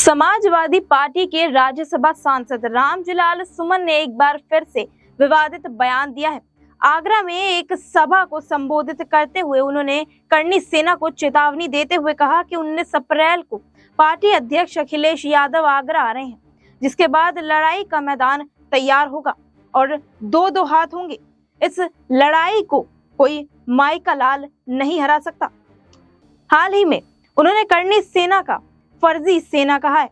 Samajwadi party के राज्यसभा सांसद रामजिलाल सुमन ने एक बार फिर से विवादित बयान दिया है। आगरा में एक सभा को संबोधित करते हुए उन्होंने करनी सेना को चेतावनी देते हुए कहा कि 19 अप्रैल को पार्टी अध्यक्ष अखिलेश यादव आगरा आ रहे हैं, जिसके बाद लड़ाई का मैदान तैयार होगा और दो हाथ होंगे। इस लड़ाई को कोई माई का लाल नहीं हरा सकता। हाल ही में उन्होंने करनी सेना का फर्जी सेना कहा है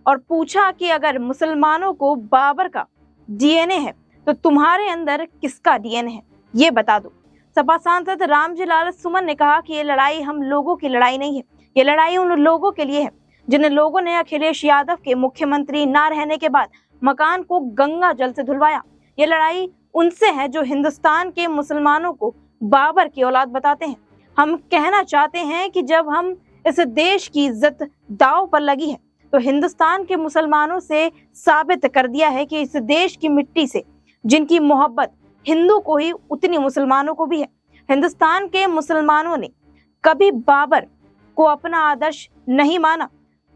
और पूछा कि अगर मुसलमानों को बाबर का डीएनए है तो तुम्हारे अंदर किसका डीएनए है, ये बता दो। सपा सांसद रामजिलाल सुमन ने कहा कि ये लड़ाई हम लोगों की लड़ाई नहीं है, ये लड़ाई उन लोगों के लिए है जिन लोगों ने अखिलेश यादव के मुख्यमंत्री ना रहने के बाद मकान को गंगा जल से धुलवाया। ये लड़ाई उनसे है जो हिंदुस्तान के मुसलमानों को बाबर की औलाद बताते हैं। हम कहना चाहते हैं कि जब हम इस देश की इज्जत दांव पर लगी है तो हिंदुस्तान के मुसलमानों से साबित कर दिया है कि इस देश की मिट्टी से जिनकी मोहब्बत हिंदू को ही उतनी मुसलमानों को भी है। हिंदुस्तान के मुसलमानों ने कभी बाबर को अपना आदर्श नहीं माना,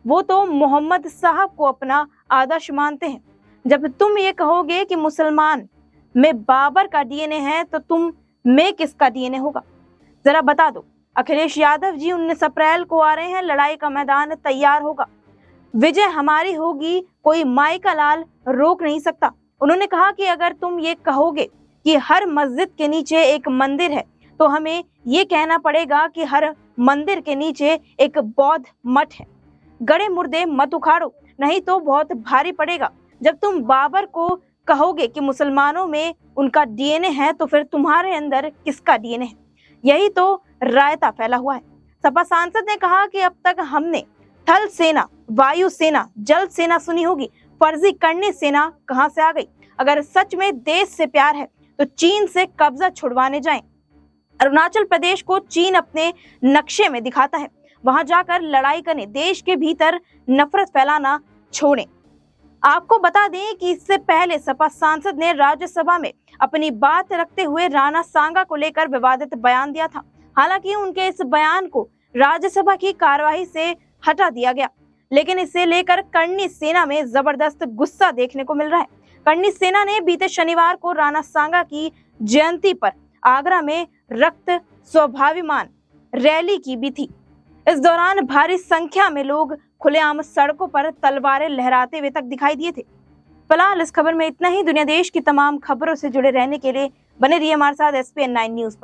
वो तो मोहम्मद साहब को अपना आदर्श मानते हैं। जब तुम ये कहोगे कि मुसलमान में बाबर का डीएनए है तो तुम में किसका डीएनए होगा, जरा बता दो। अखिलेश यादव जी 19 अप्रैल को आ रहे हैं, लड़ाई का मैदान तैयार होगा, विजय हमारी होगी, कोई माई का लाल रोक नहीं सकता। उन्होंने कहा कि अगर तुम ये कहोगे कि हर मस्जिद के नीचे एक मंदिर है तो हमें ये कहना पड़ेगा कि हर मंदिर के नीचे एक बौद्ध मठ है। गड़े मुर्दे मत उखाड़ो, नहीं तो बहुत भारी पड़ेगा। जब तुम बाबर को कहोगे कि मुसलमानों में उनका डीएनए है तो फिर तुम्हारे अंदर किसका डीएनए है, यही तो रायता फैला हुआ है। सपा सांसद ने कहा कि अब तक हमने थल सेना, वायु सेना, जल सेना सुनी होगी, फर्जी करनी सेना कहां से आ गई। अगर सच में देश से प्यार है तो चीन से कब्जा छुड़वाने जाएं। अरुणाचल प्रदेश को चीन अपने नक्शे में दिखाता है, वहां जाकर लड़ाई करें, देश के भीतर नफरत फैलाना छोड़ें। आपको बता दें कि इससे पहले सपा सांसद ने राज्यसभा में अपनी बात रखते हुए राणा सांगा को लेकर विवादित बयान दिया था। हालांकि उनके इस बयान को राज्यसभा की कार्यवाही से हटा दिया गया, लेकिन इसे लेकर करनी सेना में जबरदस्त गुस्सा देखने को मिल रहा है। करनी सेना ने बीते शनिवार को राणा सांगा की जयंती पर आगरा में रक्त स्वाभिमान रैली की भी थी। इस दौरान भारी संख्या में लोग खुलेआम सड़कों पर तलवारें लहराते हुए तक दिखाई दिए थे। फिलहाल इस खबर में इतना ही। दुनिया देश की तमाम खबरों से जुड़े रहने के लिए बने रहिए हमारे साथ SPN9 न्यूज पर।